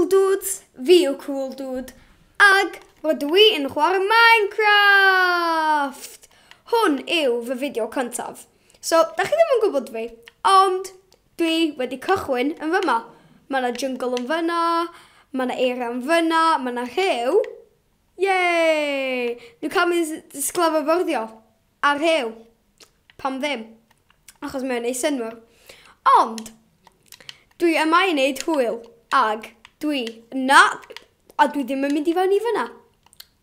Cwldwd, fi yw Cwldwd, ag rydw i yn chwarae Minecraft. Hwn yw fy fideo cyntaf. So, da chi ddim yn gwybod fi, ond dwi wedi cychwyn yn fyma. Mae yna jungle yn fyna, mae yna eira yn fyna, mae yna rhew. Yay! Dwi'n cael mynd sglafyfyddio ar rhew. Pam ddim? Achos mae'n ei synwyr. Ond, dwi yma i wneud hwyl, ag dwi ddim yn mynd i fewn i fyna.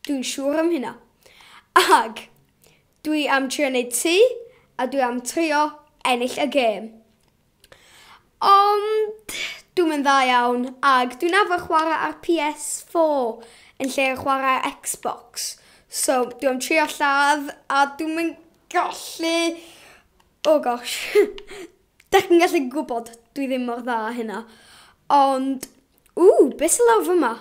Dwi'n siŵr am hynna. Ag, dwi am trio wneud tŷ, a dwi am trio ennill y gêm. Ond, dwi'n mynd dda iawn, ag dwi'n arfer chwarae ar PS4 yn lle chwarae Xbox. So, dwi'n am trio lladd, a dwi'n mynd gallu... Oh gosh. Da chi'n gallu gwybod, dwi ddim mor dda hynna. Ond, beth sy'n lawr fyma?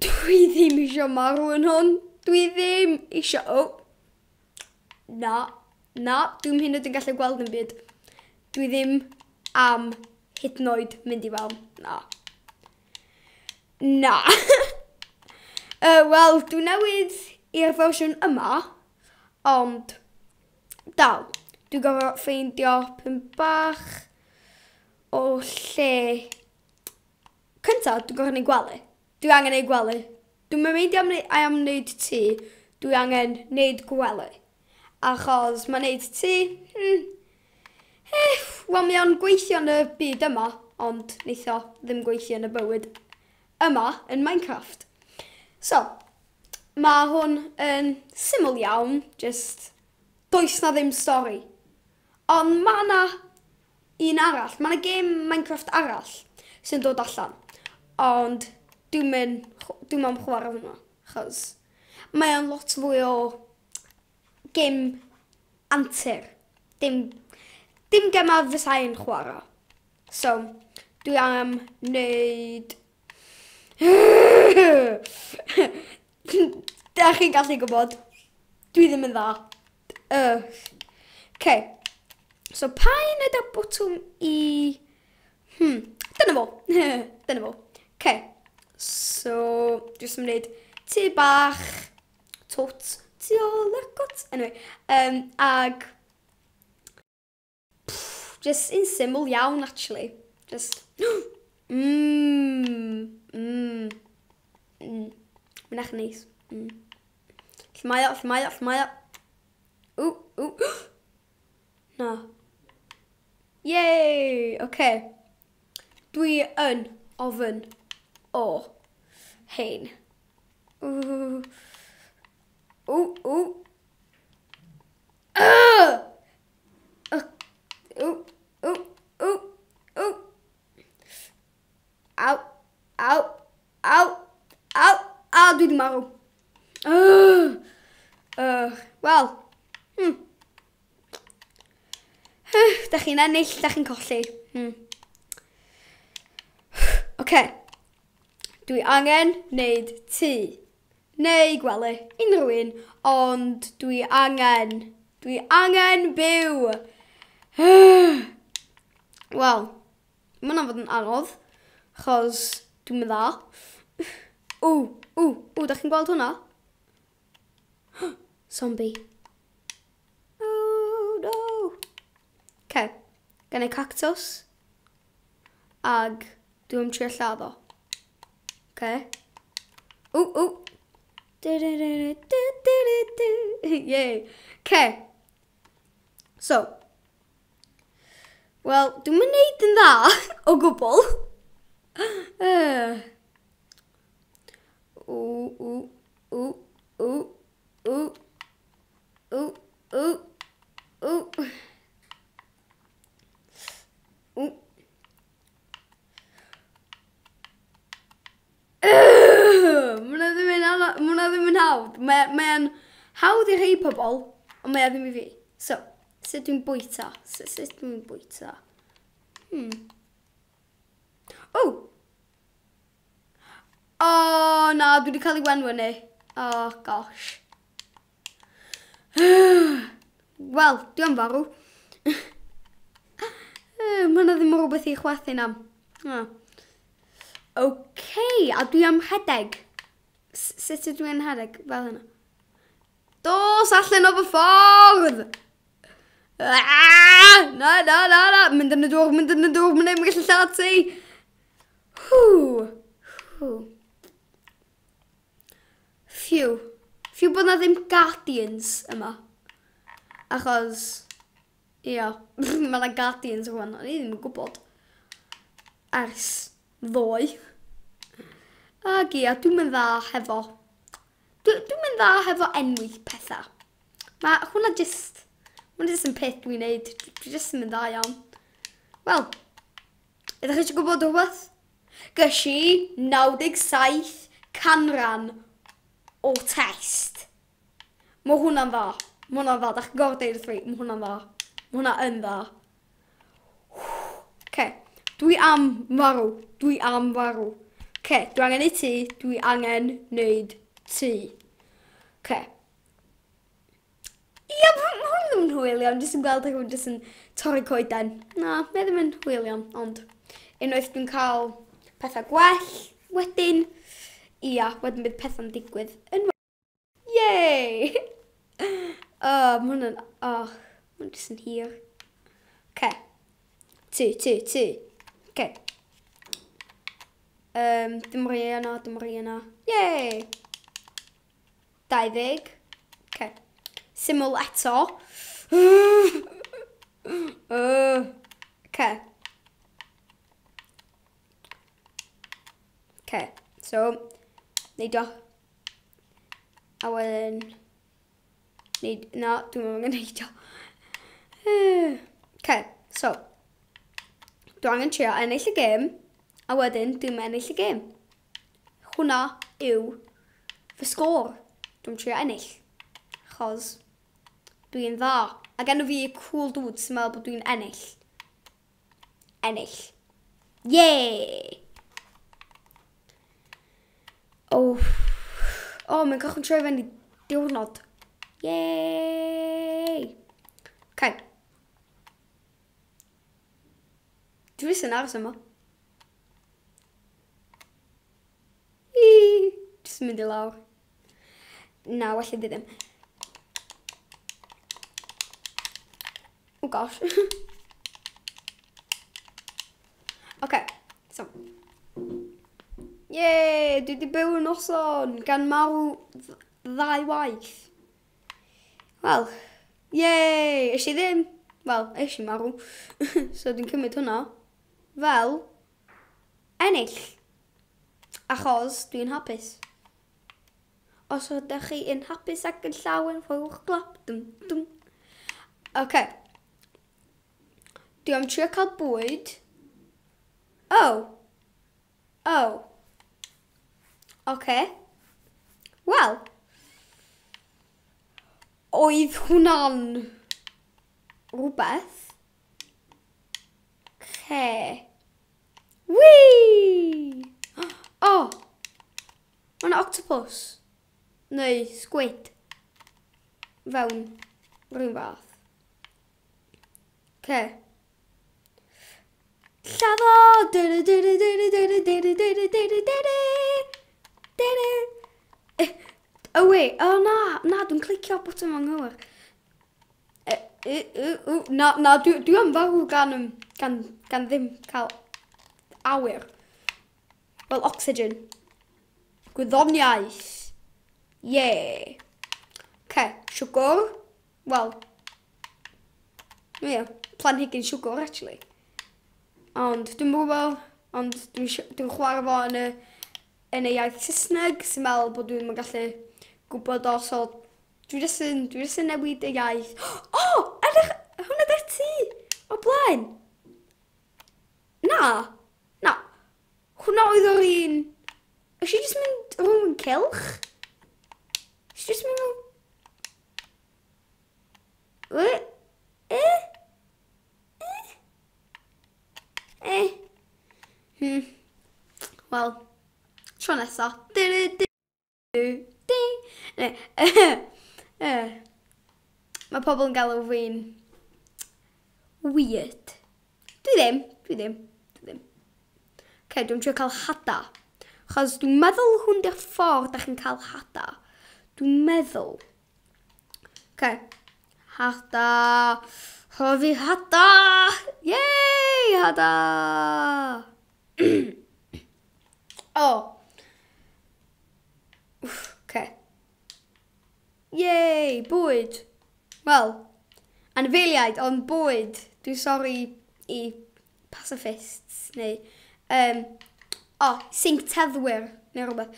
Dwi ddim eisiau marw yn hwn. Dwi ddim eisiau... Na, dwi'n hyn yn gallu gweld yn byd. Dwi ddim am hyd yn oed mynd i fewn. Na. Wel, dwi'n newid i'r fersiwn yma, ond dal, dwi'n gorfod ffeindio pyn bach o lle. Cyntaf, dwi'n gorfod wneud gwely. Dwi angen wneud gwely. Dwi'n mynd am wneud tŷ, dwi angen wneud gwely. Achos mae wneud tŷ, wel mae o'n gweithio yn y byd yma, ond neithio ddim gweithio yn y bywyd yma yn Minecraft. So, mae hwn yn syml iawn, just does na ddim stori. Ond mae yna un arall, mae yna game Minecraft arall sy'n dod allan. Ond dwi'n mynd chwarae hwnna, achos mae o'n lot fwy o game antur. Dim gema fysai'n chwarae. So, dwi am wneud... Da chi'n gallu gwybod, dwi ddim yn dda. Okay. So, pa un ydy'r botwm i... Dyna fo. Dyna fo. Okay. So, jyst yn wneud tŷ bach, tot, tu ôl y got. Anyway, ag... Just in syml iawn, actually. Just... Mae'n eich neis. Llmaio. Na. Yay! Okay. Dwi yn ofyn o hein. Ow, dwi di marw. Wel. Da chi'n ennill, da chi'n colli. Okay. Dwi angen wneud tŷ. Neu gwely, unrhyw un, ond dwi angen byw. Wel, mae hwnna'n fod yn anodd, achos dwi'n mynd dda. Da chi'n gweld hwnna? Zombie. Oh no. Okay, gan ei cactus, ag dwi'n trio lladdo. Okay. Yay. Okay. So. Wel, dwi'n mynd neud yn dda o gwbl. Mwna ddim yn hawdd. Mae'n hawdd i rhai pobl, ond mae ddim i fi. So, sut dwi'n bwyta? Na, dwi wedi cael ei wenwynu. Oh, gosh. Wel, dwi am farw. Mae yna ddim rhywbeth i chwerthu'n am. Okay, a dwi am rhedeg. Sut ydw i'n rhedeg fel hynna? Dos allan o fy ffordd! Na. Mynd yn y dŵr, mynd yn gallu lladd ti. Phew bod na ddim guardians yma. Achos, mae na guardians rwan, o'n i ddim yn gwybod. Ers ddoe. Ag dwi'n mynd dda hefo. Dwi'n mynd dda hefo enwi pethau. Mae hwnna jyst yn peth dwi'n neud. Dwi'n jyst yn mynd dda iawn. Wel, ydych chi eisiau gwybod rhywbeth? Gys i 97 canran o test. Mae hwnna'n dda. Mae hwnna'n dda. Dach chi'n gorfod deud wrth fi. Mae hwnna'n dda. Mae hwnna yn dda. Okay. Dwi am farw. Dwi angen i ti. Dwi angen neud ti. Ia, mae hwn ddim yn hwyl iawn. Jyst yn gweld ac jyst yn torri coeden. Na, mae ddim yn hwyl iawn. Ond unwaith dwi'n cael pethau gwell wedyn. Wedyn bydd pethau'n digwydd. Yay! Mae hwnna'n... Mae'n jyst yn hir. Ti. Dim rhi yna. Yay! 20. Syml eto. So, neud o. A wedyn... Na, dwi'n angen neud o. So. Dwi'n angen trio ennill y gêm. A wedyn, dwi'n ennill y gêm. Hwna yw fy sgôr. Dwi'n trio ennill. Achos dwi'n dda. Ac enw fi Cwldwd sy'n meddwl bod dwi'n ennill. Yay! Mae'n cychwyn troi fewn i diwrnod. Yay! Dwi jyst yn aros yma. Jyst yn mynd i lawr. Na, well di ddim. Oh gosh. So. Yay, dwi di byw yn noson gan marw 2 waith. Wel, yay, eisiau ddim. Wel, eisiau marw. So dwi'n cymryd hwnna fel ennill. Achos dwi'n hapus. Os ydych chi yn hapus ac yn llawen, rhowch glap. Dum. Dwi am trio cael bwyd. Wel. Oedd hwnna'n rhywbeth. Whee! Mae'n octopus. Neu squid. Fewn rhywun fath. Lladdo! Na, dwi'n clicio bottom o'n nghywyr. Na, dwi am farw gan ddim cael awyr. Wel, oxygen. Gwyddoniaeth. Yay. Siwgr. Wel. Planhigyn siwgr, actually. Ond dwi'n gwybod, ond dwi'n chwarae fo yn y iaith Saesneg, sy'n meddwl bod dwi'n gallu gwybod os o... Dwi jyst yn newid y iaith. Edrych, hwnna da ti o blaen. Na. Hwnna oedd o'r un... Ys i jyst mynd rhwng yn cilch? Ys i jyst mynd rhwng... Wel, tro nesa. Mae pobl yn galw fi'n weird. Dwi ddim. Dwi'n trio cael hada. Chos dwi'n meddwl hwn di'r ffordd da chi'n cael hada. Dwi'n meddwl. Hada. Hofi hada. Yay, hada. Yay, bwyd. Wel, anifeiliaid, ond bwyd. Dwi'n sori I pacifists, neu syncteddwyr, neu rhywbeth.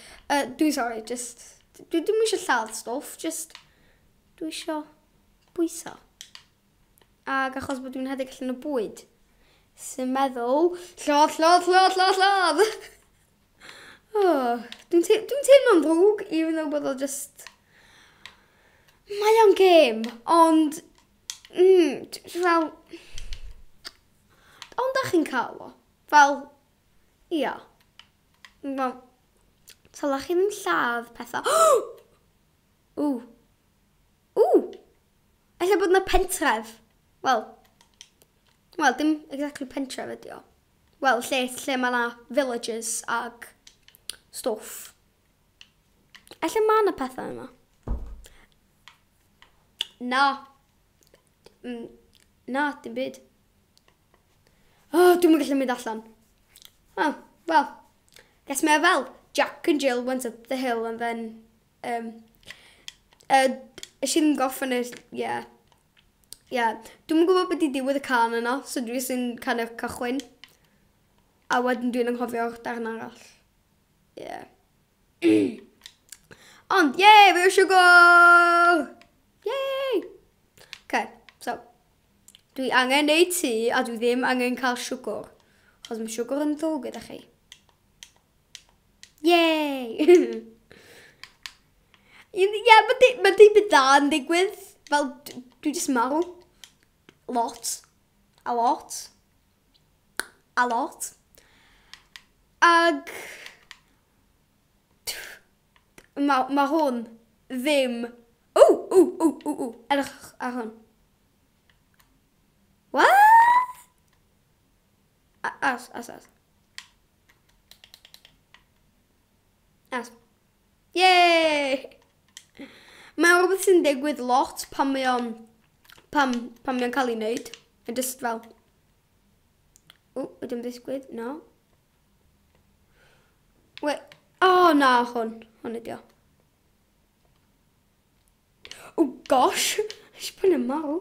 Dwi'n sori, dwi'n eisiau lladd stwff, dwi'n eisiau bwyso. Ac achos bod dwi'n hedeg allan o bwyd, sy'n meddwl, lladd. Dwi'n teimlo'n ddrwg, even though bod o mae o'n gêm, ond, fel, ond da chi'n cael o, fel, ia, tala chi ddim lladd pethau. Alla bod yna pentref. Wel, dim exactly pentref ydi o. Wel, lle mae yna villages ag stwff. Alla mae yna pethau yma. Na, dim byd. Dwi'n gallu mynd allan. Well, guess mae fel Jack and Jill went up the hill and then she ddim goffan yeah. Dwi'n gwybod beth I diwedd y can yna, so dwi sy'n kind of cychwyn. A wedyn dwi'n anghofio'r darn arall. Yeah. Ond, yay, fi eisiau go! Yay! So, dwi angen neud tŷ a dwi ddim angen cael siwgr. Chos mae siwgr yn ddrwg gyda chi. Yay! Mae dim byd da yn digwydd. Fel, dwi jyst marw. A lot. Ag mae hwn ddim... Edrych ar hwn. What? As. Yay! Mae rhywbeth sy'n digwydd lot pan mae o'n cael ei wneud. A just fel... ydym ddisgwydd? No. Na, hwn ydi o. Gosh, eisiau bod yn marw.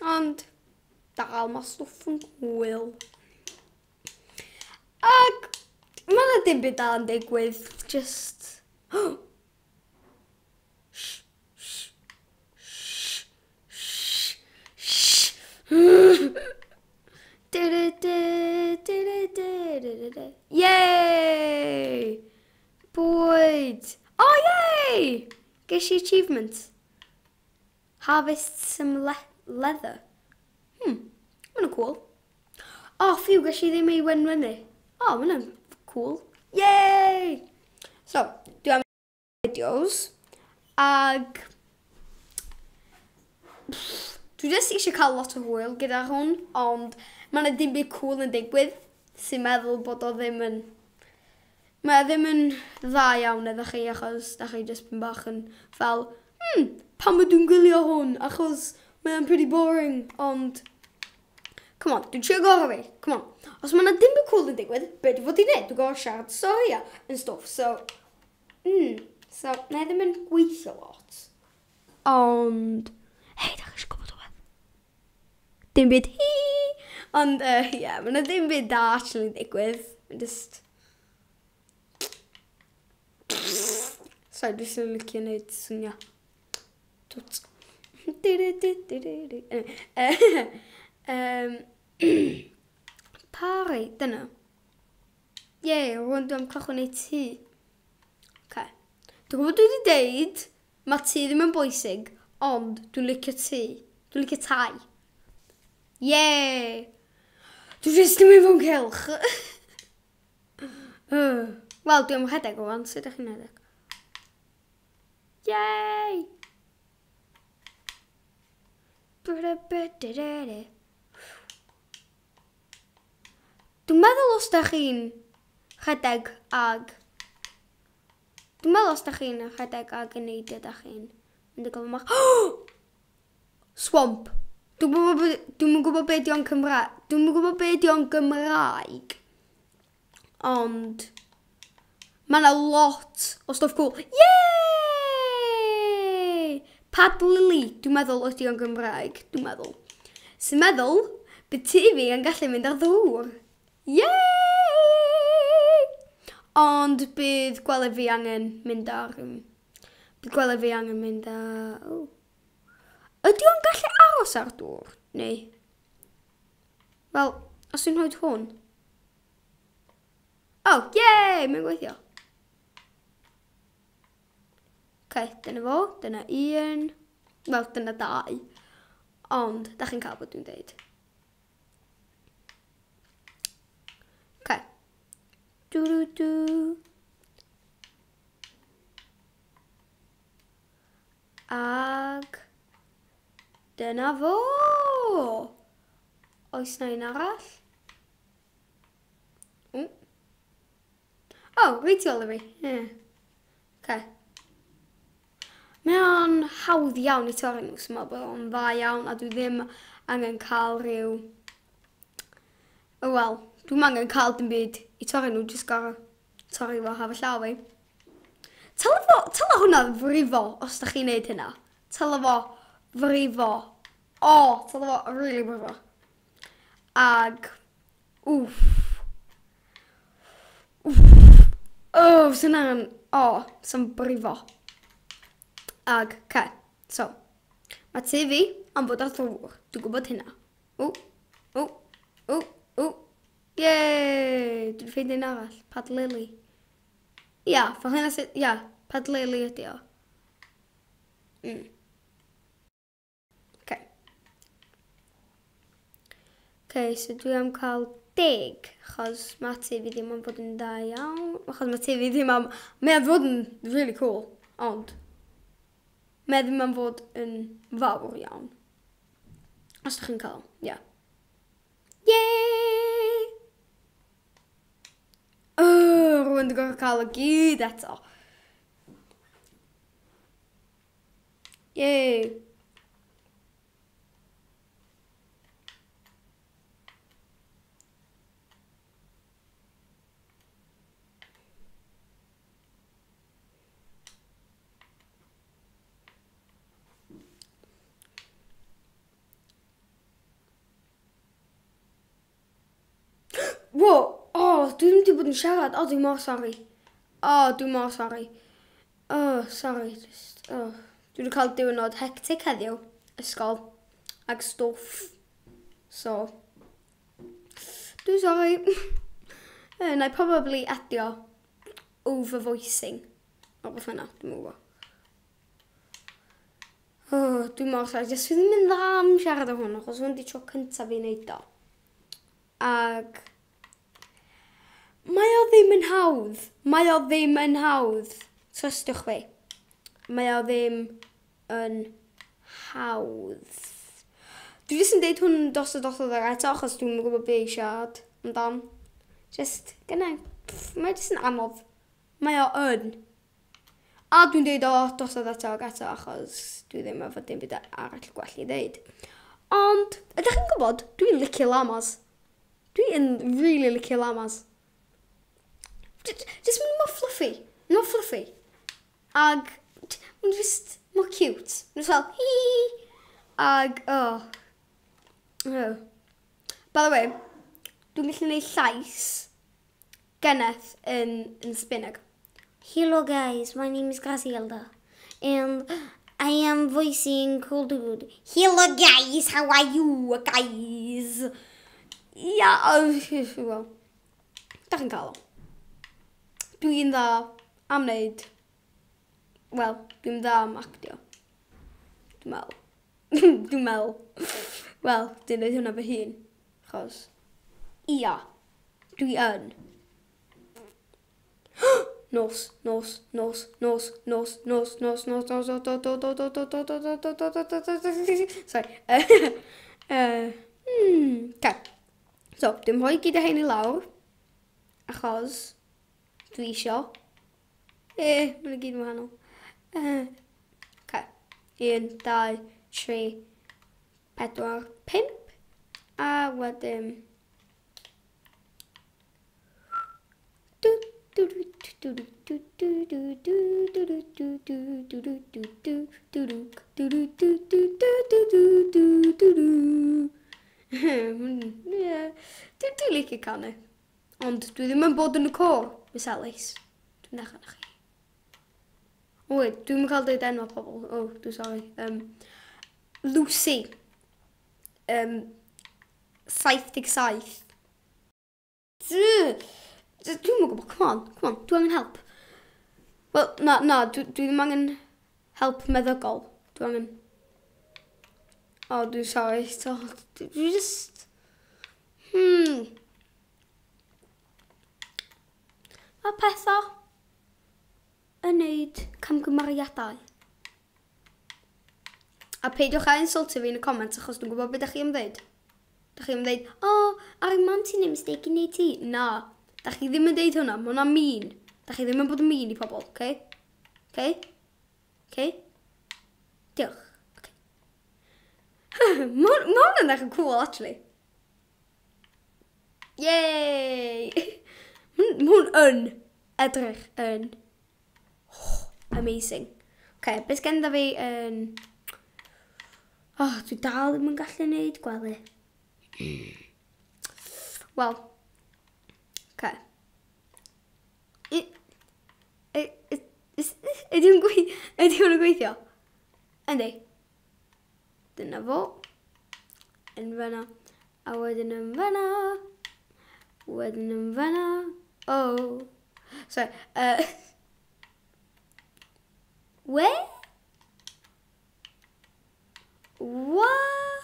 Ond, dal mae stwff yn gwyl. Ac, mae yna dim byd dal yn digwydd, just... Yay! Bwyd! Yay! Ges I achievement. Harvest some leather. Mae'n cool. Phew, ges I ddim ei wenwynu. Mae'n cool. Yay! So, dwi am videos. Ag... Dwi jyst eisiau cael lot o hwyl gyda hwn, ond mae'n dim byd cool yn digwydd sy'n meddwl bod o ddim yn... Mae ddim yn dda iawn iddo chi achos da chi jyst yn bach yn fel pan mae dwi'n gwylio hwn achos mae'n pretty boring, ond... Come on, dwi'n trio gorau fi. Come on. Os mae yna dim byd cool yn digwydd, beth dwi'n fod i wneud? Dwi'n gorau siarad stori yn stwff, so... So, na ddim yn gweithio lot. Ond... Hei, da chi eisiau gwybod o beth? Dim byd hi! Ond, mae yna dim byd da actually yn digwydd. Just... Sorry, dwi'n sy'n licio wneud swnio. Twt. Pari, dyna. Rwy'n dwi'n cychwyn ei tŷ. Dwi'n gwybod dwi wedi deud, mae tŷ ddim yn bwysig, ond dwi'n licio tŷ. Dwi'n licio tai. Dwi'n jyst ddim efo'n cylch. Wel, dwi am rhedeg o wan, sut ydych chi'n rhedeg? Yay! Dwi'n meddwl os da chi'n rhedeg ag... Dwi'n meddwl os da chi'n rhedeg ag yn neidio da chi'n mynd i gofio mach... Swamp. Dwi'n gwybod be di o'n Cymraeg. Dwi'n gwybod be di o'n Gymraeg. Ond... Mae yna lot o stwff cool. Yay! Pad Lily. Dwi'n meddwl os di o'n Gymraeg. Dwi'n meddwl. Sy'n meddwl bydd TV yn gallu mynd ar ddŵr. Yay! Ond bydd gwely fi angen mynd ar... Bydd gwely fi angen mynd ar... Ydy o'n gallu aros ar dŵr? Neu? Wel, os dwi'n rhoi hwn. Yay! Mae'n gweithio. Dyna fo. Dyna un. Wel, dyna 2. Ond, da chi'n cael bod dwi'n deud. Ag... Dyna fo! Oes na un arall? Reit i ôl i fi. Mae o'n hawdd iawn i torri nhw, sy'n meddwl bod o'n dda iawn, a dwi ddim angen cael rhyw... Wel, dwi'n angen cael dim byd i torri nhw, jyst gorau torri fo haf y llaw fi. Tala hwnna frifo, os da chi'n neud hynna. Tala fo frifo. Tala fo really frifo. Ag, sy'n angen, sy'n brifo. Ag, so, mae TV am fod ar ddŵr. Dwi'n gwybod hynna. Yay! Dwi'n ffeindio un arall. Pad Lily. Fel hynna sydd, Pad Lily ydi o. So dwi am cael 10, achos mae TV ddim am fod yn da iawn. Achos mae TV ddim am... Mae am fod yn really cool, ond... Mae ddim am fod yn fawr iawn. Os da chi'n cael, Yay! Rwy'n dwi'n gorfod cael y gyd eto. Yay! Dwi ddim wedi bod yn siarad. Dwi'n mor sori. Dwi'n mor sori. Sori. Dwi wedi cael diwrnod hectic heddiw. Ysgol. Ag stwff. So. Dwi'n sori. Na I probably adio over-voicing. Beth yna. Dwi'n mwyn. Dwi'n mor sori. Jyst fi ddim yn dda am siarad o hwn. Achos hwn di tro cyntaf i wneud o. Ag... Mae o ddim yn hawdd. Trystwch fi. Mae o ddim yn hawdd. Dwi jyst yn deud hwn dos ar eto, achos dwi'n gwybod be i siarad amdan. Jyst, gynnau, mae jyst yn anodd. Mae o yn. A dwi'n deud dos ar eto, achos dwi ddim efo dim byd arall gwell i ddeud. Ond, ydych chi'n gwybod, dwi'n licio llamas. Dwi'n really licio llamas. Just mynd mor fluffy. Ag, mae'n just mor cute. Mae'n just fel, hee. Ag, By the way, dwi'n gallu gwneud llais Geneth yn Spinag. Hello guys, my name is Cwldwd. And I am voicing Cwldwd. Hello guys, how are you guys? Well, da chi'n cael o. Dwi'n dda am wneud. Wel, dwi'n dda am actio. Dwi'n meddwl. Wel, dwi'n dweud hwnna fy hun. Chos, dwi yn. Nos. Sorry. So, dwi'n rhoi gyda hyn i lawr. Achos dwi isio. Mae'n gyd yn wahanol. Okay. 1, 2, 3, 4, 5. A wedyn... Dwi'n licio canu. Ond dwi ddim yn bod yn y côr, Miss Alice. Dwi'n dechrau na chi. O wait, dwi'n mynd cael dweud enw pobl. O, dwi'n sorry. Lucy. 77. Dwi'n mynd gwybod, come on, dwi angen help. Wel, na, dwi ddim angen help meddygol. Dwi angen... O, dwi'n sorry. Dwi just... Mae pethau yn neud camgymeriadau. A peidiwch a insultio fi yn y comments achos dwi'n gwybod beth ydych chi am ddeud. Ydych chi am ddeud, ar y man ti'n ei mistake i neud ti? Na, ydych chi ddim yn deud hwnna, mae hwnna'n mean. Ydych chi ddim yn bod yn mean i pobl, okay? Okay? Diolch. Okay. Mae hwnna'n edrych yn cool, actually. Yay! Mae hwn yn edrych yn amazing. Okay, beth gen da fi yn... dwi dal ddim yn gallu neud gwely. Wel, okay. Ydy hwn yn gweithio? Yndi. Dyna fo. Yn fyna. A wedyn yn fyna. Wedyn yn fyna. Sorry. Where? What?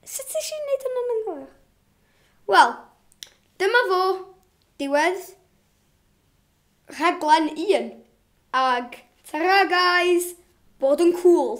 Sut eisiau gwneud hwnna'n anghywir? Wel, dyma fo diwedd rhaglen 1. Ag, tara guys, bod yn cool.